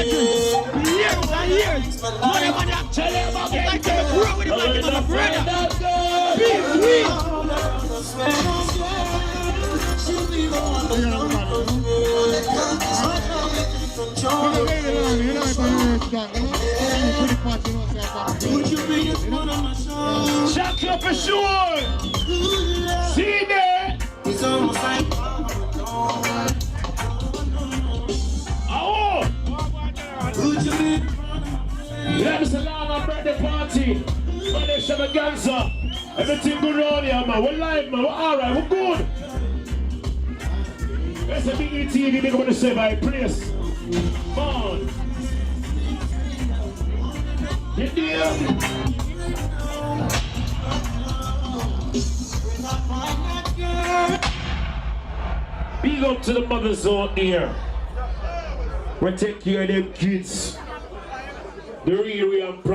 Years and years. Money, money, I'm telling you about it. Like they grew with it like another brother. Big win. Shut up for sure. See there. Oh. Yeah, it's a long birthday party. Birthday extravaganza. Everything good around here, man. We're live, man. We're alright. We're good. There's a big TV they're going to say by place. Come on. Get there. Big up to the mothers out there. We take care of them kids. The real and proper.